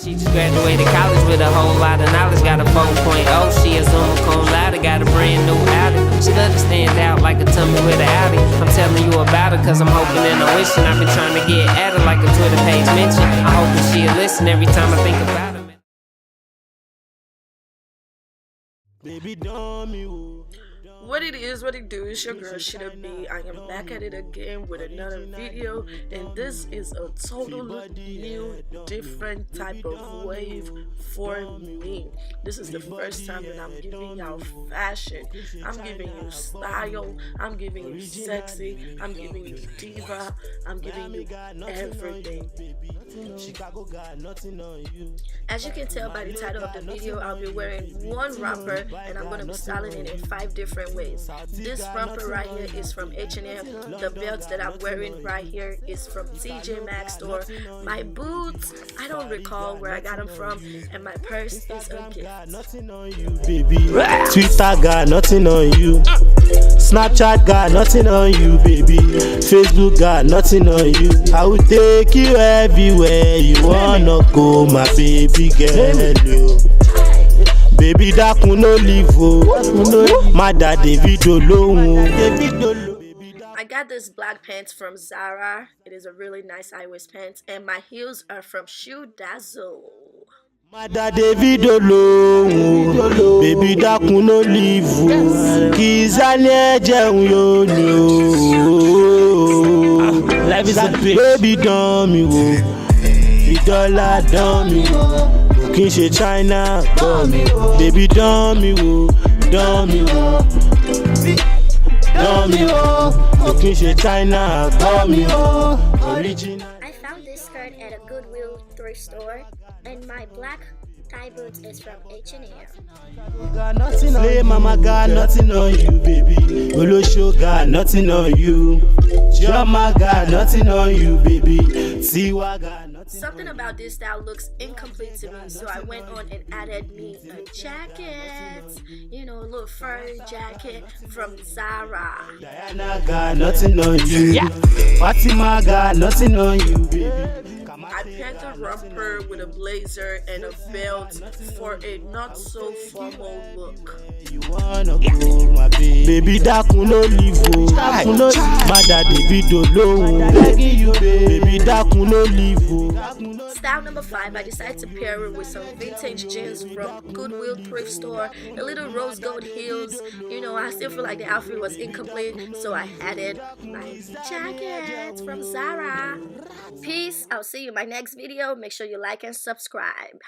She just graduated college with a whole lot of knowledge. Got a 4.0, she a Zuma cum laude. Got a brand new Audi. She love to stand out like a tummy with an Audi. I'm telling you about her cause I'm hoping and I'm wishing. I've been trying to get at her like a Twitter page mention. I'm hoping she'll listen every time I think about her. Baby, dummy. What it is, what it do, it's your girl Shida B. I am back at it again with another video, and this is a totally new, different type of wave for me. This is the first time that I'm giving y'all fashion. I'm giving you style, I'm giving you sexy, I'm giving you diva, I'm giving you everything. As you can tell by the title of the video, I'll be wearing one romper and I'm going to be styling it in 5 different ways. This romper right here is from H&M. The belt that I'm wearing right here is from TJ Maxx store. My boots, I don't recall where I got them from, and my purse is a gift. Twitter got nothing on you. Snapchat got nothing on you, baby. Facebook got nothing on you. I will take you everywhere you wanna go, my baby girl. Baby, dákun no leave o. My dad David alone. I got this black pants from Zara. It is a really nice high-waist pants, and my heels are from Shoe Dazzle. My dad David alone. Baby, dákun no leave o. Kizale jẹun yo ni. Life is a baby dummy o. Dollar dummy o. Kì í ṣe China dummy o. Baby dummy o. Dummy o. Dummy o. Kì í ṣe China dummy o. Original. I found this skirt at a Goodwill thrift store, and my black thigh boots is from H&M. Slay mama got nothing on you, baby. Olosho got nothing on you. Chioma got nothing on you, baby. Siwa got nothing. Something about this style looks incomplete to me, so I went on and added me a jacket. You know, a little fur jacket from Zara. Diana got nothing on you. Fatima got nothing on you, baby. I packed a romper with a blazer and a belt for a not so formal look. You wanna go, my baby? Baby, dákun no leave o. Dákun no leave. My dad David alone. Baby, dákun no leave o. Style number 5, I decided to pair it with some vintage jeans from Goodwill thrift store, a little rose gold heels. You know, I still feel like the outfit was incomplete, so I added my jacket from Zara. Peace. I'll see you in my next video. Make sure you like and subscribe.